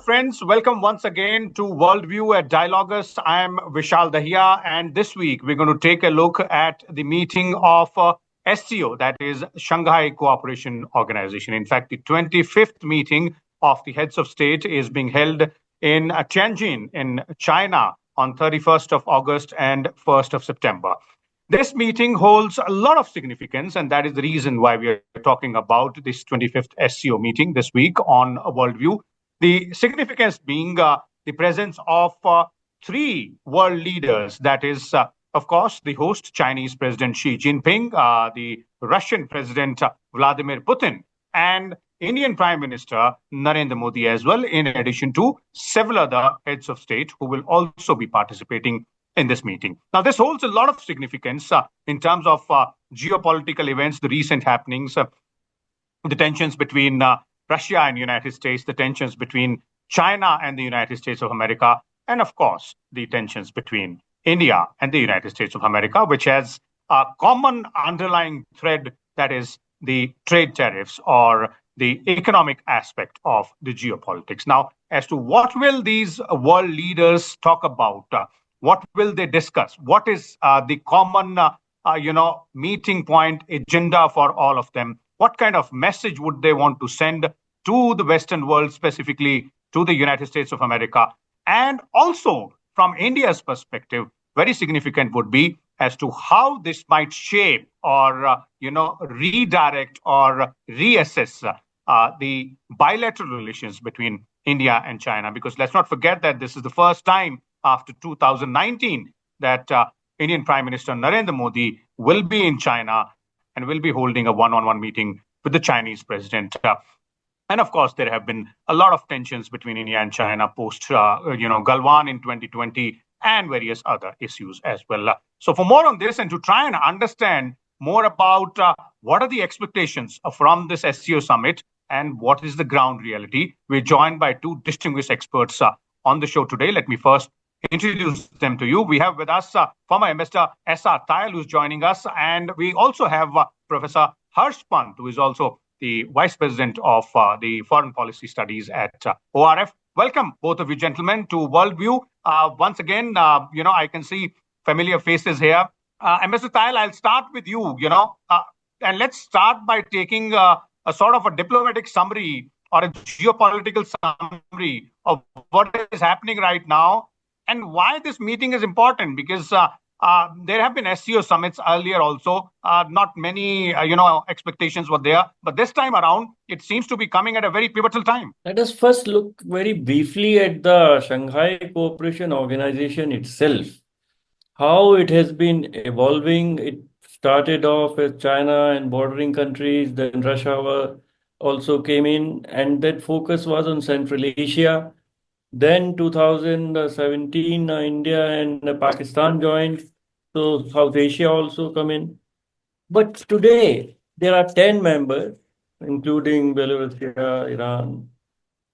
friends. Welcome once again to Worldview at Dialogus. I'm Vishal Dahiya, and this week we're going to take a look at the meeting of SCO, that is Shanghai Cooperation Organization. In fact, the 25th meeting of the heads of state is being held in Tianjin in China on 31st of August and 1st of September. This meeting holds a lot of significance, and that is the reason why we are talking about this 25th SCO meeting this week on Worldview. The significance being the presence of three world leaders, that is, of course, the host, Chinese President Xi Jinping, the Russian President Vladimir Putin, and Indian Prime Minister Narendra Modi as well, in addition to several other heads of state who will also be participating in this meeting. Now, this holds a lot of significance in terms of geopolitical events, the recent happenings, the tensions between Russia and the United States, the tensions between China and the United States of America, and of course, the tensions between India and the United States of America, which has a common underlying thread, that is the trade tariffs or the economic aspect of the geopolitics. Now, as to what will these world leaders talk about, what will they discuss? What is the common, meeting point agenda for all of them? What kind of message would they want to send to the Western world, specifically to the United States of America? And also, from India's perspective, very significant would be as to how this might shape or, redirect or reassess the bilateral relations between India and China. Because let's not forget that this is the first time after 2019 that Indian Prime Minister Narendra Modi will be in China and will be holding a one-on-one meeting with the Chinese president. And of course, there have been a lot of tensions between India and China post, Galwan in 2020 and various other issues as well. So for more on this and to try and understand more about what are the expectations from this SCO summit and what is the ground reality, we're joined by two distinguished experts on the show today. Let me first introduce them to you. We have with us former Ambassador S.R. Tayal, who's joining us, and we also have Professor Harsh Pant, who is also the Vice President of the Foreign Policy Studies at ORF. Welcome, both of you gentlemen, to Worldview. Once again, I can see familiar faces here. Ambassador Tayal, I'll start with you, and let's start by taking a sort of a diplomatic summary or a geopolitical summary of what is happening right now and why this meeting is important, because there have been SCO summits earlier also. Not many, expectations were there. But this time around, it seems to be coming at a very pivotal time. Let us first look very briefly at the Shanghai Cooperation Organization itself, how it has been evolving. It started off as China and bordering countries, then Russia also came in, and that focus was on Central Asia. Then 2017, India and Pakistan joined, so South Asia also come in. But today, there are 10 members, including Belarus, Iran,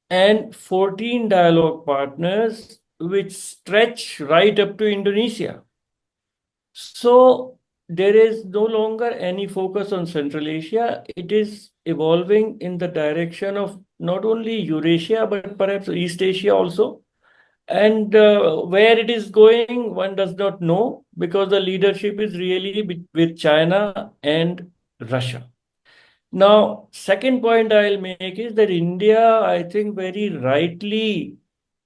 and 14 dialogue partners, which stretch right up to Indonesia. So there is no longer any focus on Central Asia. It is evolving in the direction of not only Eurasia, but perhaps East Asia also. And where it is going, one does not know, because the leadership is really with China and Russia. Now, second point I'll make is that India, I think, very rightly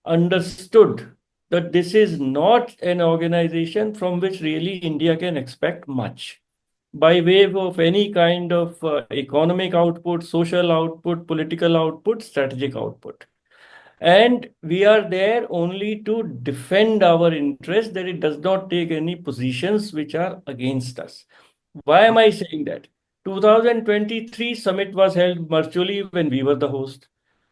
understood that this is not an organization from which really India can expect much by way of any kind of economic output, social output, political output, strategic output. And we are there only to defend our interest, that it does not take any positions which are against us. Why am I saying that? 2023 summit was held virtually when we were the host.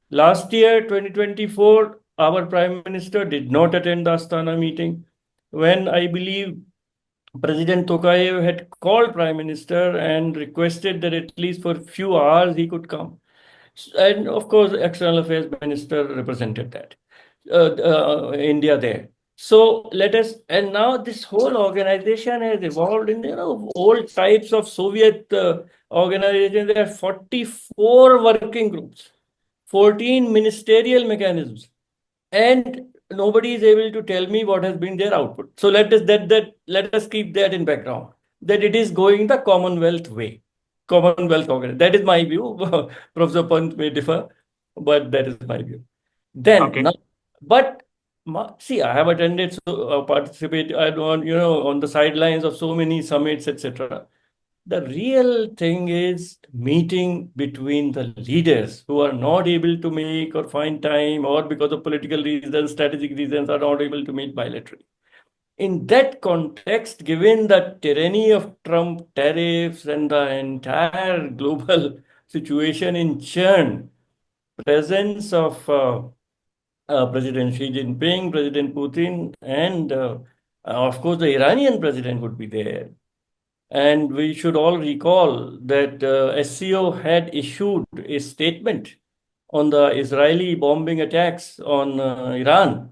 Last year, 2024, our Prime Minister did not attend the Astana meeting, when I believe President Tokayev had called Prime Minister and requested that at least for a few hours he could come. And of course, External Affairs Minister represented that, India there. So and now this whole organization has evolved in, old types of Soviet organization. There are 44 working groups, 14 ministerial mechanisms, and nobody is able to tell me what has been their output. So let us keep that in background, that it is going the Commonwealth way, Commonwealth organization. That is my view. Professor Pant may differ, but that is my view. Then Okay. now, but see, I have attended, so participate on on the sidelines of so many summits, etc. The real thing is meeting between the leaders who are not able to make or find time, or because of political reasons, strategic reasons, are not able to meet bilaterally. In that context, given the tyranny of Trump tariffs and the entire global situation in churn, presence of President Xi Jinping, President Putin, and of course the Iranian president would be there. And we should all recall that SCO had issued a statement on the Israeli bombing attacks on Iran,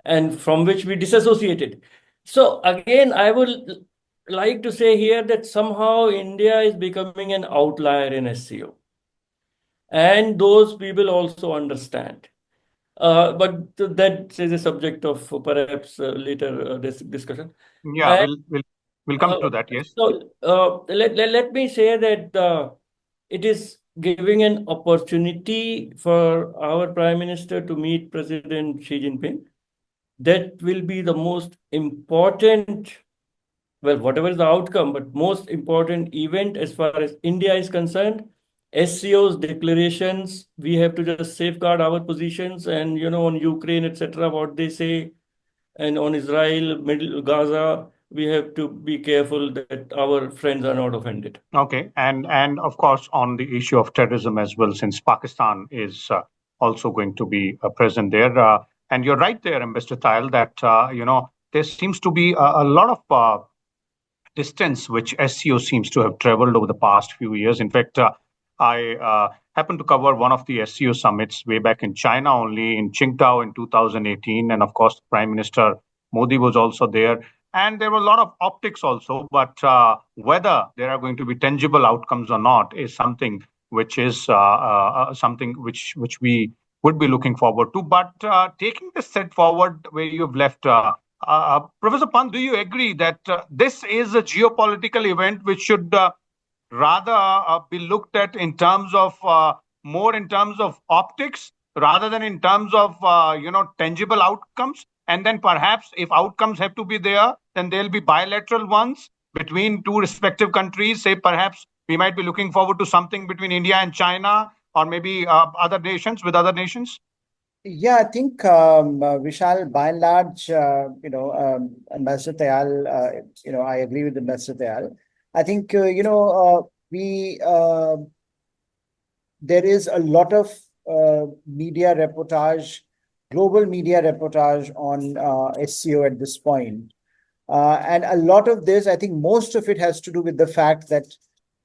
and from which we disassociated. So again, I would like to say here that somehow India is becoming an outlier in SCO. And those people also understand. But that is a subject of perhaps later discussion. Yeah, And we'll come to that. Yes. let me say that it is giving an opportunity for our Prime Minister to meet President Xi Jinping. That will be the most important, well, whatever is the outcome, but most important event as far as India is concerned. SCO's declarations, we have to just safeguard our positions, and on Ukraine, etc., what they say, and on Israel, Middle Gaza, we have to be careful that our friends are not offended. Okay, and of course on the issue of terrorism as well, since Pakistan is also going to be present there, and you're right there, Ambassador Tayal, that there seems to be a lot of distance which SCO seems to have traveled over the past few years. In fact, I happened to cover one of the SCO summits way back in China, only in Qingdao in 2018, and of course, Prime Minister Modi was also there. And there were a lot of optics also, but whether there are going to be tangible outcomes or not is something which is something which we would be looking forward to. But taking this set forward where you've left, Professor Pant, do you agree that this is a geopolitical event which should rather be looked at in terms of more in terms of optics rather than in terms of tangible outcomes? And then perhaps if outcomes have to be there, then there'll be bilateral ones between two respective countries. Say perhaps we might be looking forward to something between India and China, or maybe other nations with other nations. Yeah, I think Vishal, by and large, Ambassador Tayal, I agree with Ambassador Tayal. I think there is a lot of media reportage, global media reportage on SCO at this point. And a lot of this, I think most of it has to do with the fact that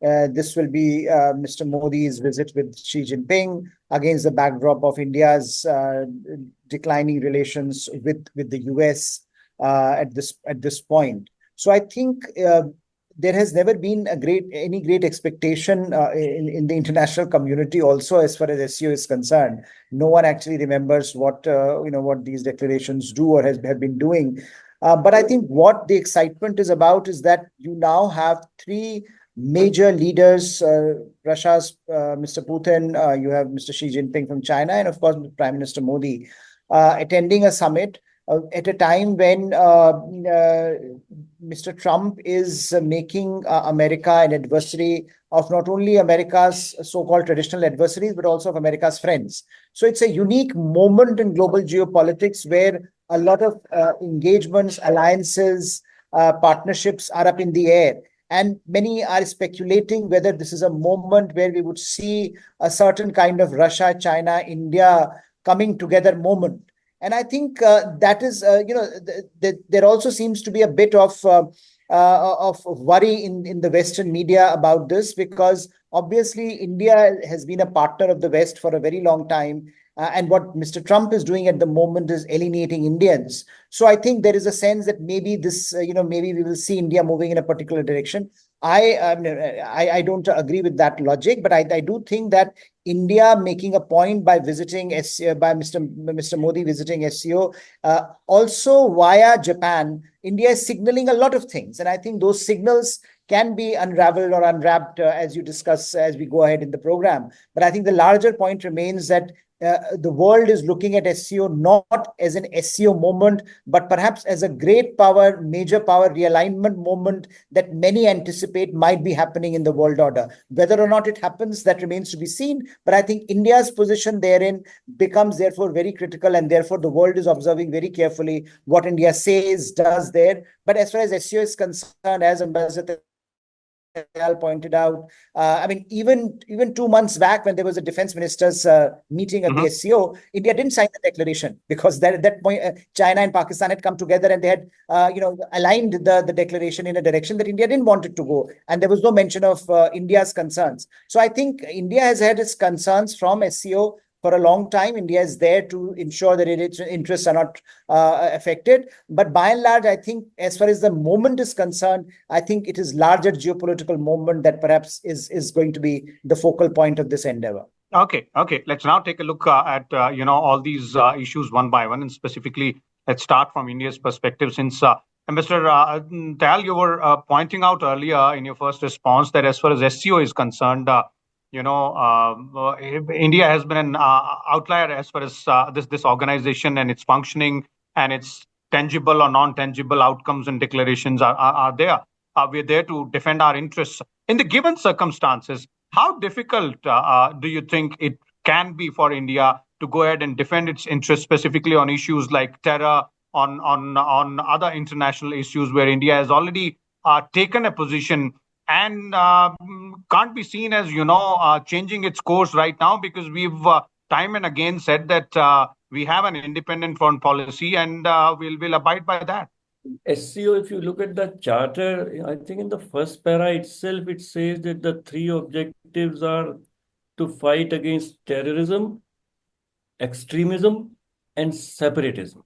this will be Mr. Modi's visit with Xi Jinping against the backdrop of India's declining relations with the US at this point. So I think there has never been any great expectation in the international community also as far as SCO is concerned. No one actually remembers what these declarations do or have been doing. But I think what the excitement is about is that you now have three major leaders, Russia's Mr. Putin, you have Mr. Xi Jinping from China, and of course, Prime Minister Modi attending a summit at a time when Mr. Trump is making America an adversary of not only America's so-called traditional adversaries, but also of America's friends. So it's a unique moment in global geopolitics where a lot of engagements, alliances, partnerships are up in the air. And many are speculating whether this is a moment where we would see a certain kind of Russia, China, India coming together moment. And I think that is, there also seems to be a bit of worry in the Western media about this, because obviously India has been a partner of the West for a very long time. And what Mr. Trump is doing at the moment is alienating Indians. So I think there is a sense that maybe this, maybe we will see India moving in a particular direction. I don't agree with that logic, but I do think that India making a point by visiting SCO, by Mr. Modi visiting SCO, also via Japan, India is signaling a lot of things, and I think those signals can be unraveled or unwrapped as you discuss as we go ahead in the program. But I think the larger point remains that the world is looking at SCO not as an SCO moment, but perhaps as a great power, major power realignment moment that many anticipate might be happening in the world order. Whether or not it happens, that remains to be seen. But I think India's position therein becomes therefore very critical, and therefore the world is observing very carefully what India says, does there. But as far as SCO is concerned, as Ambassador Al pointed out, I mean, even 2 months back, when there was a defense ministers meeting at the SCO, India didn't sign the declaration because at that point, China and Pakistan had come together and they had, aligned the declaration in a direction that India didn't want it to go, and there was no mention of India's concerns. So I think India has had its concerns from SCO for a long time. India is there to ensure that its interests are not affected. But by and large, I think as far as the moment is concerned, I think it is larger geopolitical moment that perhaps is going to be the focal point of this endeavor. Okay. Let's now take a look at all these issues one by one, and specifically, let's start from India's perspective. Since Mr. Tal, you were pointing out earlier in your first response that as far as SCO is concerned, India has been an outlier as far as this organization and its functioning and its tangible or non-tangible outcomes and declarations are there. We're there to defend our interests. In the given circumstances, how difficult do you think it can be for India to go ahead and defend its interests, specifically on issues like terror, on other international issues where India has already taken a position and can't be seen as changing its course right now, because we've time and again said that we have an independent foreign policy and we'll abide by that. SCO, if you look at the charter, I think in the first para itself, it says that the three objectives are to fight against terrorism, extremism, and separatism.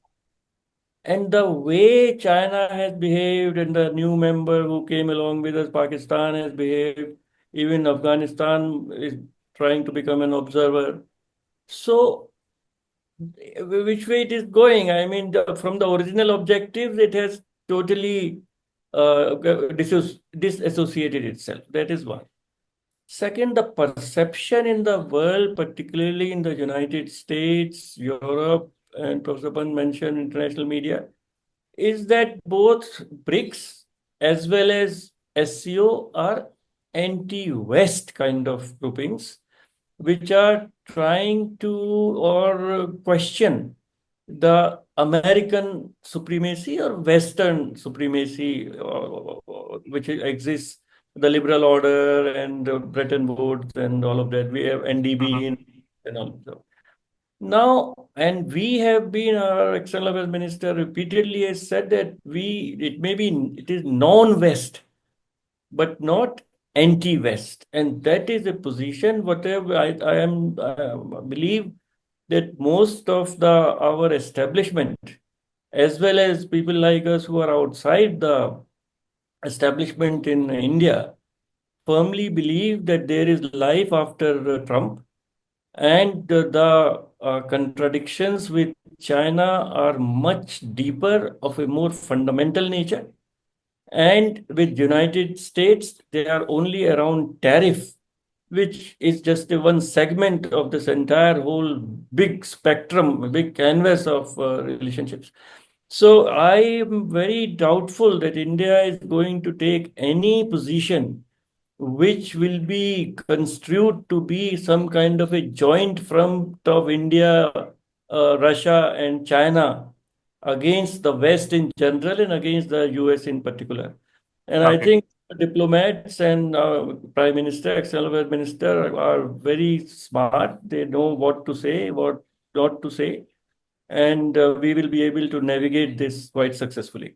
And the way China has behaved, and the new member who came along with us, Pakistan, has behaved, even Afghanistan is trying to become an observer. So, which way it is going? I mean, from the original objectives, it has totally disassociated itself. That is one. Second, the perception in the world, particularly in the United States, Europe, and Professor Pant mentioned international media, is that both BRICS as well as SCO are anti-West kind of groupings, which are trying to or question the American supremacy or Western supremacy, which exists, the liberal order and Bretton Woods and all of that. We have NDB and all of that. Now, and we have been, our External Affairs Minister repeatedly has said that it is non-West, but not anti-West. And that is a position, whatever I believe that most of our establishment, as well as people like us who are outside the establishment in India, firmly believe that there is life after Trump, and the contradictions with China are much deeper, of a more fundamental nature. And with United States, they are only around tariff, which is just one segment of this entire whole big spectrum, big canvas of relationships. So I am very doubtful that India is going to take any position which will be construed to be some kind of a joint front of India, Russia, and China against the West in general and against the US in particular. And I think diplomats and Prime Minister, External Affairs Minister are very smart. They know what to say, what not to say. And we will be able to navigate this quite successfully.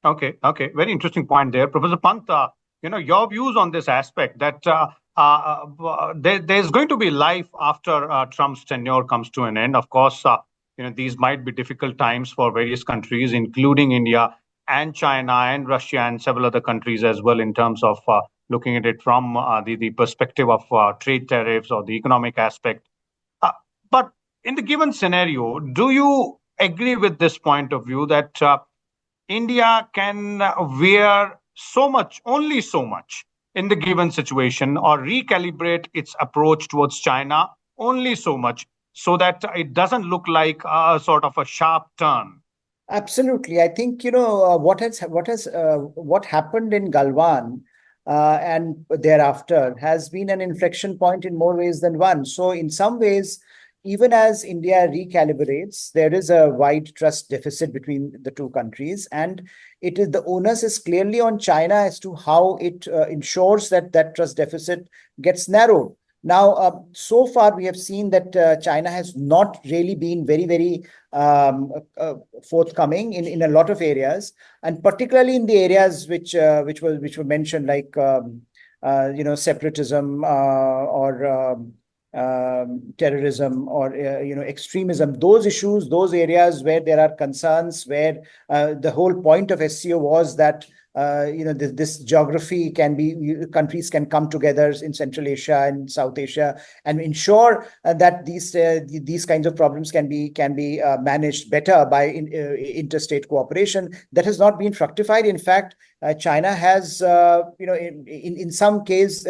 Okay. Very interesting point there. Professor Pant, your views on this aspect, that there's going to be life after Trump's tenure comes to an end. Of course, these might be difficult times for various countries, including India and China and Russia and several other countries as well, in terms of looking at it from the perspective of trade tariffs or the economic aspect. But in the given scenario, do you agree with this point of view that India can veer so much, only so much, in the given situation, or recalibrate its approach towards China only so much, so that it doesn't look like a sort of a sharp turn? Absolutely. I think, what happened in Galwan and thereafter has been an inflection point in more ways than one. So in some ways, even as India recalibrates, there is a wide trust deficit between the two countries, and the onus is clearly on China as to how it ensures that that trust deficit gets narrowed. Now, so far, we have seen that China has not really been very, very forthcoming in a lot of areas, and particularly in the areas which were mentioned, like separatism or terrorism or extremism. Those issues, those areas where there are concerns, where the whole point of SCO was that this geography countries can come together in Central Asia and South Asia and ensure that these kinds of problems can be managed better by interstate cooperation. That has not been fructified. In fact, China has, in some ways,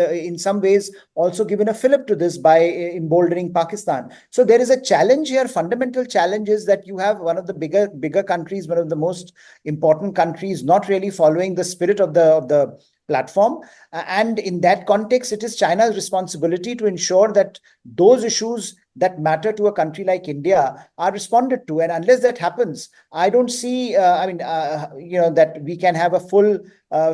also given a fillip to this by emboldening Pakistan. So there is a challenge here. Fundamental challenge is that you have one of the bigger countries, one of the most important countries, not really following the spirit of the platform. And in that context, it is China's responsibility to ensure that those issues that matter to a country like India are responded to. And unless that happens, I don't see, that we can have a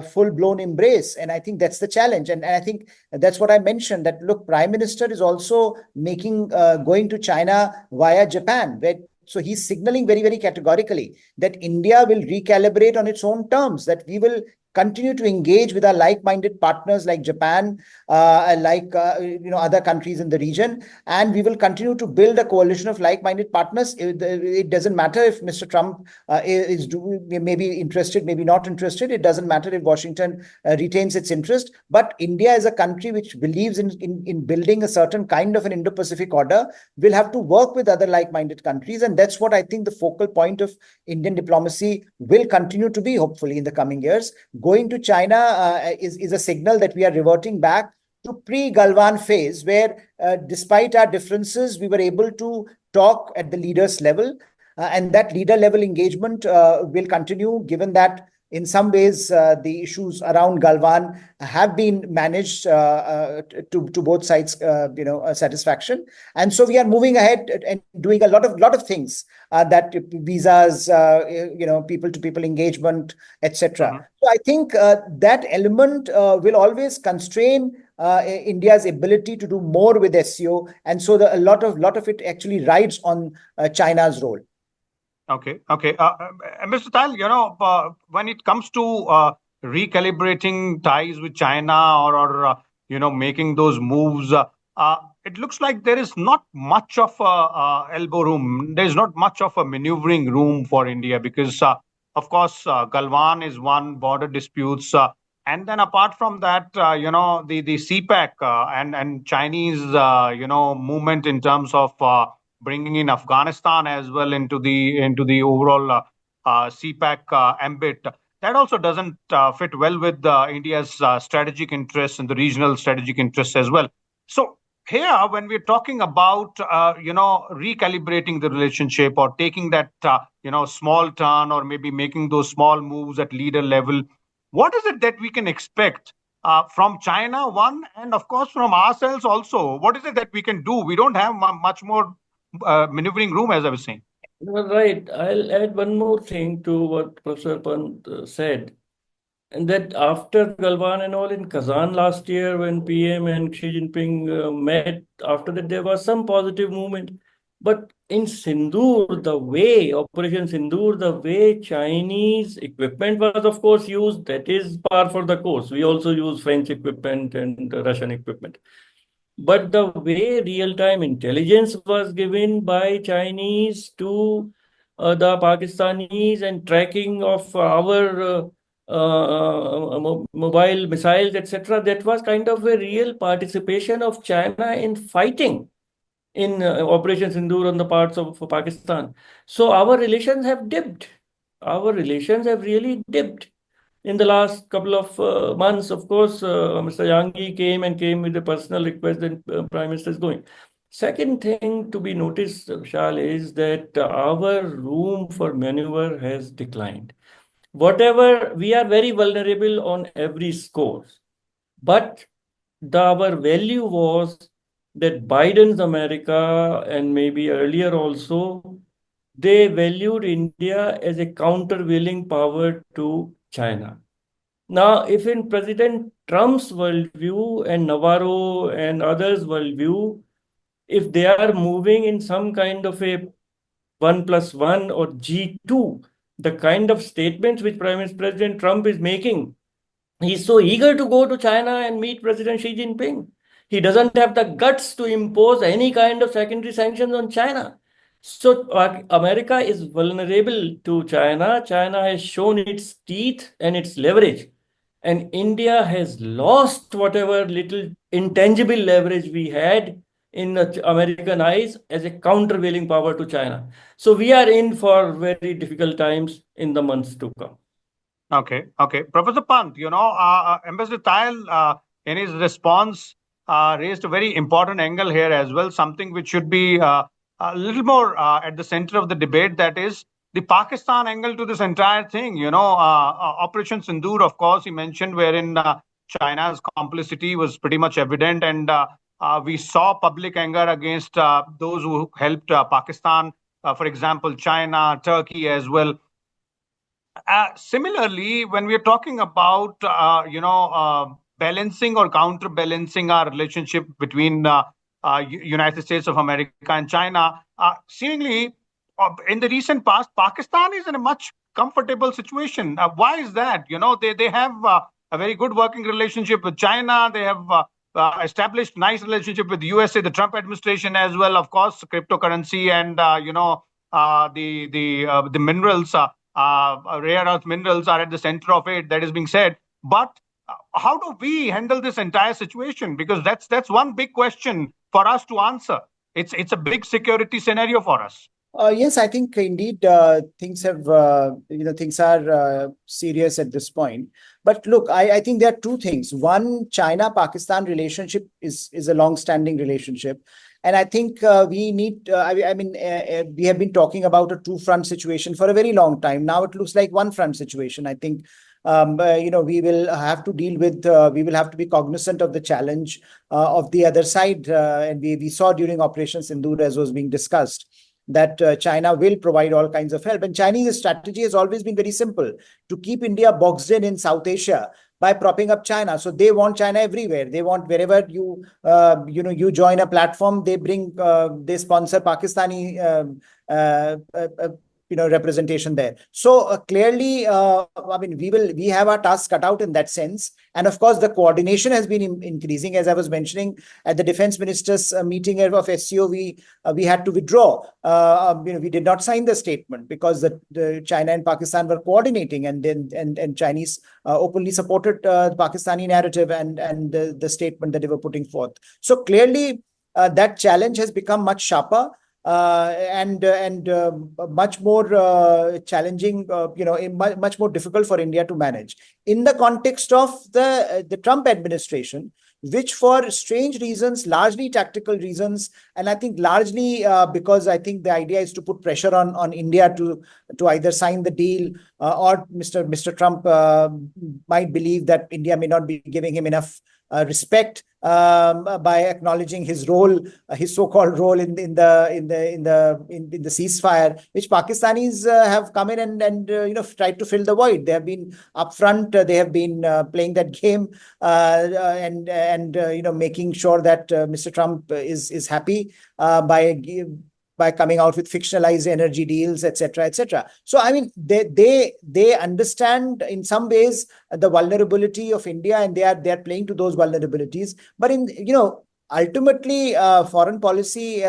full-blown embrace. And I think that's the challenge. And I think that's what I mentioned, that, look, Prime Minister is also going to China via Japan, so he's signaling very, very categorically that India will recalibrate on its own terms, that we will continue to engage with our like-minded partners like Japan, other countries in the region, and we will continue to build a coalition of like-minded partners. It doesn't matter if Mr. Trump is maybe interested, maybe not interested. It doesn't matter if Washington retains its interest. But India, as a country which believes in building a certain kind of an Indo-Pacific order, will have to work with other like-minded countries, and that's what I think the focal point of Indian diplomacy will continue to be, hopefully, in the coming years. Going to China is a signal that we are reverting back to pre-Galwan phase, where despite our differences, we were able to talk at the leaders level, and that leader level engagement will continue, given that in some ways the issues around Galwan have been managed to both sides satisfaction. And so we are moving ahead and doing a lot of things, that visas, people to people engagement, etc. So I think that element will always constrain India's ability to do more with SCO, and so a lot of it actually rides on China's role. Okay. Mr. Tail, when it comes to recalibrating ties with China or making those moves, it looks like there is not much of elbow room. There is not much of a maneuvering room for India because, of course, Galwan is one, border disputes, and then apart from that, the CPEC and Chinese, movement in terms of bringing in Afghanistan as well into the overall CPEC ambit. That also doesn't fit well with India's strategic interests and the regional strategic interests as well. So here, when we're talking about recalibrating the relationship or taking that small turn or maybe making those small moves at leader level, what is it that we can expect from China, one, and of course from ourselves also? What is it that we can do? We don't have much more maneuvering room, as I was saying. Right. I'll add one more thing to what Professor Pant said. And that after Galwan and all in Kazan last year, when PM and Xi Jinping met, after that there was some positive movement. But in Sindoor, Operation Sindoor, the way Chinese equipment was, of course, used, that is par for the course. We also use French equipment and Russian equipment. But the way real-time intelligence was given by Chinese to the Pakistanis and tracking of our mobile missiles, etc. That was kind of a real participation of China in fighting in Operation Sindoor on the parts of Pakistan. So our relations have dipped. Our relations have really dipped in the last couple of months. Of course, Mr. Yangi came with a personal request that Prime Minister is going. Second thing to be noticed, Vishal, is that our room for maneuver has declined. Whatever, we are very vulnerable on every score, but our value was that Biden's America and maybe earlier also, they valued India as a countervailing power to China. Now, if in President Trump's worldview and Navarro and others' worldview, if they are moving in some kind of a 1+1 or G2, the kind of statements which President Trump is making, he's so eager to go to China and meet President Xi Jinping. He doesn't have the guts to impose any kind of secondary sanctions on China. So America is vulnerable to China. China has shown its teeth and its leverage. And India has lost whatever little intangible leverage we had in American eyes as a countervailing power to China. So we are in for very difficult times in the months to come. Okay. Professor Pant, Ambassador Tayal, in his response, raised a very important angle here as well, something which should be a little more at the center of the debate, that is the Pakistan angle to this entire thing. Operation Sindoor, of course, he mentioned, wherein China's complicity was pretty much evident, and we saw public anger against those who helped Pakistan, for example, China, Turkey as well. Similarly, when we are talking about balancing or counterbalancing our relationship between United States of America and China, seemingly in the recent past, Pakistan is in a much comfortable situation. Why is that? They have a very good working relationship with China. They have established nice relationship with USA, the Trump administration as well. Of course, cryptocurrency and the minerals. Rare earth minerals are at the center of it, that is being said. But how do we handle this entire situation? Because that's one big question for us to answer. It's a big security scenario for us. Yes, I think indeed things have, things are serious at this point. But look, I think there are two things. One, China-Pakistan relationship is a long-standing relationship. And I think we need, we have been talking about a two-front situation for a very long time. Now it looks like one-front situation. I think, we will have to deal with, we will have to be cognizant of the challenge of the other side. And we saw during Operation Sindoor, as was being discussed, that China will provide all kinds of help. And Chinese strategy has always been very simple: to keep India boxed in South Asia by propping up China. So they want China everywhere. They want wherever you, you join a platform, they sponsor Pakistani representation there. So clearly, we have our tasks cut out in that sense. And of course, the coordination has been increasing. As I was mentioning, at the defense ministers meeting of SCO, we had to withdraw. We did not sign the statement because the China and Pakistan were coordinating, and Chinese openly supported the Pakistani narrative and the statement that they were putting forth. So clearly, that challenge has become much sharper. And much more challenging, much more difficult for India to manage in the context of the Trump administration, which for strange reasons, largely tactical reasons, and I think largely because I think the idea is to put pressure on India to either sign the deal or Mr. Trump might believe that India may not be giving him enough respect by acknowledging his role, his so-called role in the ceasefire, which Pakistanis have come in and tried to fill the void. They have been upfront. They have been playing that game and making sure that Mr. Trump is happy by coming out with fictionalized energy deals, etc., etc. So, I mean, they understand in some ways the vulnerability of India, and they are playing to those vulnerabilities. But ultimately, foreign policy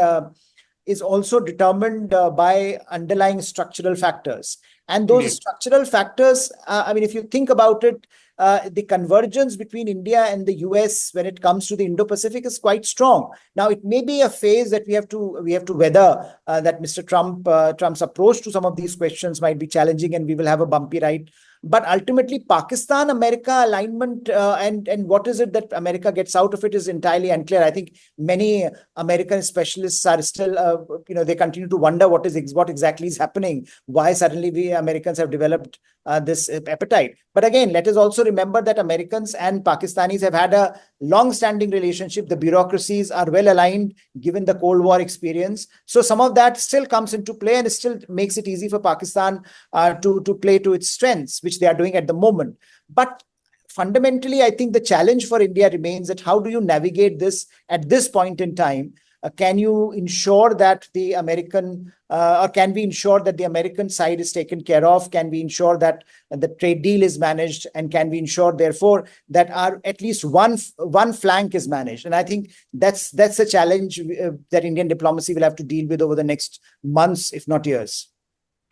is also determined by underlying structural factors. And those Indeed. structural factors, I mean, if you think about it, the convergence between India and the US when it comes to the Indo-Pacific is quite strong. Now, it may be a phase that we have to weather. That Mr. Trump's approach to some of these questions might be challenging, and we will have a bumpy ride. But ultimately, Pakistan-America alignment and what is it that America gets out of it is entirely unclear. I think many American specialists are still, they continue to wonder what exactly is happening. Why suddenly we Americans have developed this appetite. But again, let us also remember that Americans and Pakistanis have had a long-standing relationship. The bureaucracies are well aligned given the Cold War experience. So some of that still comes into play, and it still makes it easy for Pakistan to play to its strengths, which they are doing at the moment. But fundamentally, I think the challenge for India remains that how do you navigate this at this point in time? Can you ensure that the American, or can we ensure that the American side is taken care of? Can we ensure that the trade deal is managed? And can we ensure, therefore, that at least one flank is managed? And I think that's a challenge that Indian diplomacy will have to deal with over the next months, if not years.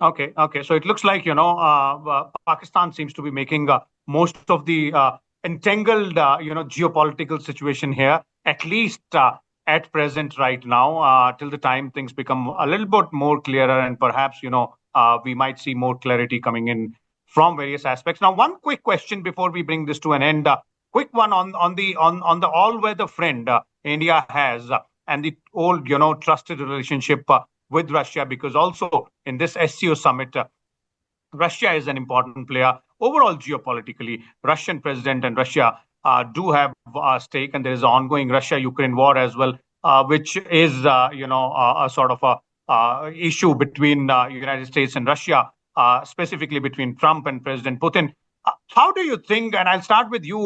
Okay. So it looks like, Pakistan seems to be making most of the entangled, geopolitical situation here, at least at present right now, till the time things become a little bit more clearer, and perhaps, we might see more clarity coming in from various aspects. Now, one quick question before we bring this to an end. Quick one on the all-weather friend India has, and the old, trusted relationship with Russia, because also in this SCO summit, Russia is an important player. Overall, geopolitically, Russian president and Russia do have a stake, and there is an ongoing Russia-Ukraine war as well, which is, a sort of a issue between United States and Russia, specifically between Trump and President Putin. How do you think, and I'll start with you,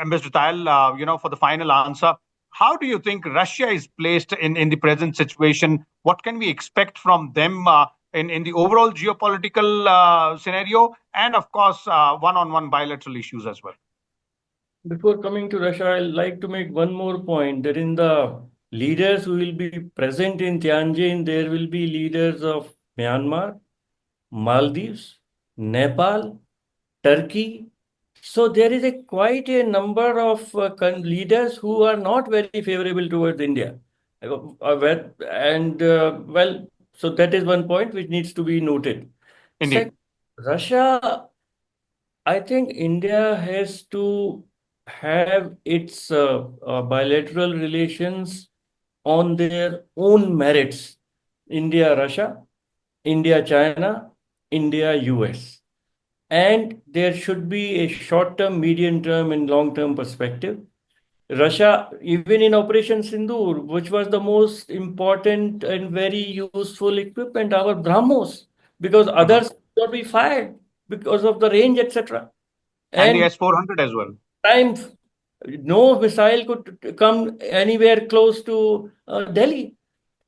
Mr. Tayal, for the final answer. How do you think Russia is placed in the present situation? What can we expect from them in the overall geopolitical scenario, and of course, one-on-one bilateral issues as well? Before coming to Russia, I'd like to make one more point that in the leaders who will be present in Tianjin, there will be leaders of Myanmar, Maldives, Nepal, Turkey. So there is quite a number of leaders who are not very favorable towards India. So that is one point which needs to be noted. Indeed. Second, Russia, I think India has to have its bilateral relations on their own merits. India-Russia, India-China, India-US. And there should be a short-term, medium-term, and long-term perspective. Russia, even in Operation Sindoor, which was the most important and very useful equipment, our BrahMos, because others could not be fired because of the range, etc. And the S-400 as well. No missile could come anywhere close to Delhi.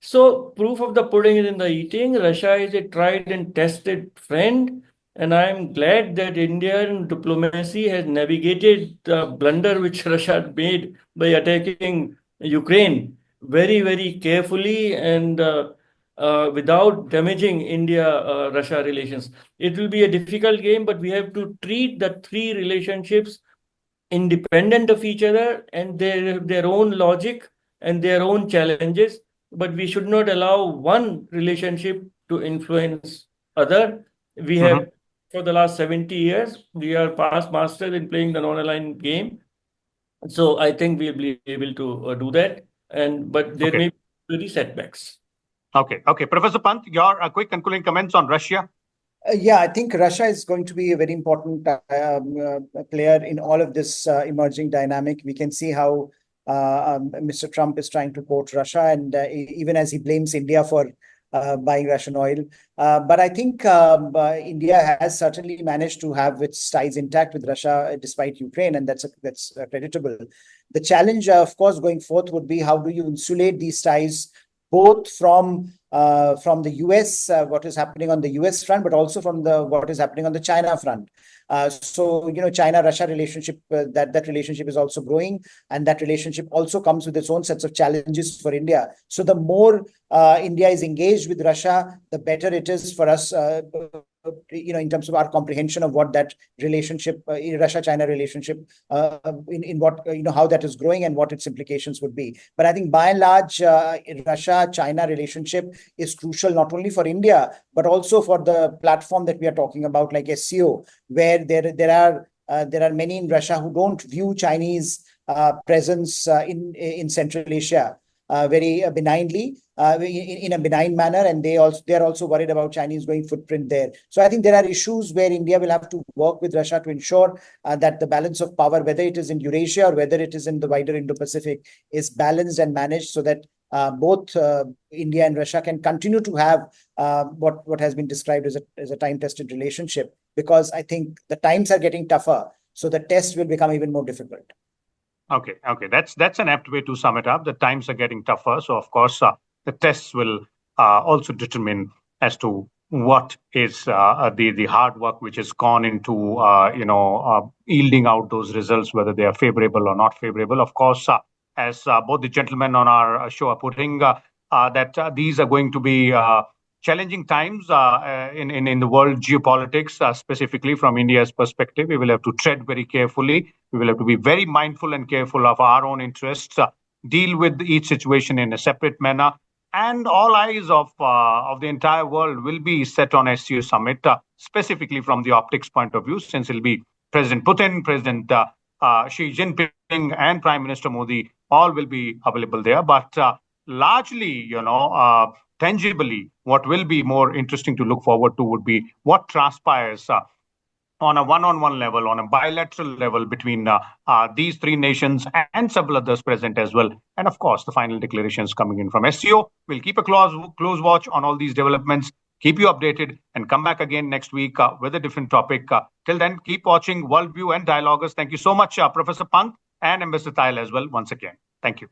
So proof of the pudding is in the eating. Russia is a tried and tested friend. And I'm glad that Indian diplomacy has navigated the blunder which Russia made by attacking Ukraine very, very carefully and without damaging India-Russia relations. It will be a difficult game, but we have to treat the three relationships independent of each other, and they have their own logic and their own challenges. But we should not allow one relationship to influence other. We have, for the last 70 years, we are past masters in playing the non-aligned game. So I think we'll be able to do that. But there may be really setbacks. Okay. Professor Pant, your quick concluding comments on Russia? I think Russia is going to be a very important player in all of this emerging dynamic. We can see how Mr. Trump is trying to quote Russia, and even as he blames India for buying Russian oil. But I think India has certainly managed to have its ties intact with Russia despite Ukraine, and that's creditable. The challenge, of course, going forth would be how do you insulate these ties both from the US, what is happening on the US front, but also from what is happening on the China front. So, China-Russia relationship, that relationship is also growing, and that relationship also comes with its own sets of challenges for India. So the more India is engaged with Russia, the better it is for us, in terms of our comprehension of what that relationship, Russia-China relationship, in what, how that is growing and what its implications would be. But I think by and large, Russia-China relationship is crucial not only for India, but also for the platform that we are talking about, like SCO, where there are many in Russia who don't view Chinese presence in Central Asia very benignly, in a benign manner, and they are also worried about Chinese growing footprint there. So I think there are issues where India will have to work with Russia to ensure that the balance of power, whether it is in Eurasia or whether it is in the wider Indo-Pacific, is balanced and managed so that both India and Russia can continue to have what has been described as a time-tested relationship, because I think the times are getting tougher, so the test will become even more difficult. Okay. That's an apt way to sum it up. The times are getting tougher, so of course the tests will also determine as to what is the hard work which has gone into yielding out those results, whether they are favorable or not favorable. Of course, as both the gentlemen on our show are putting, that these are going to be challenging times in the world geopolitics, specifically from India's perspective. We will have to tread very carefully. We will have to be very mindful and careful of our own interests, deal with each situation in a separate manner. And all eyes of the entire world will be set on SCO summit, specifically from the optics point of view, since it'll be President Putin, President Xi Jinping, and Prime Minister Modi all will be available there. But largely, tangibly, what will be more interesting to look forward to would be what transpires on a one-on-one level, on a bilateral level between these three nations and several others present as well. And of course, the final declarations coming in from SCO. We'll keep a close watch on all these developments, keep you updated, and come back again next week with a different topic. Till then, keep watching Worldview and Dialoguers. Thank you so much, Professor Pant and Ambassador Tayal as well, once again. Thank you.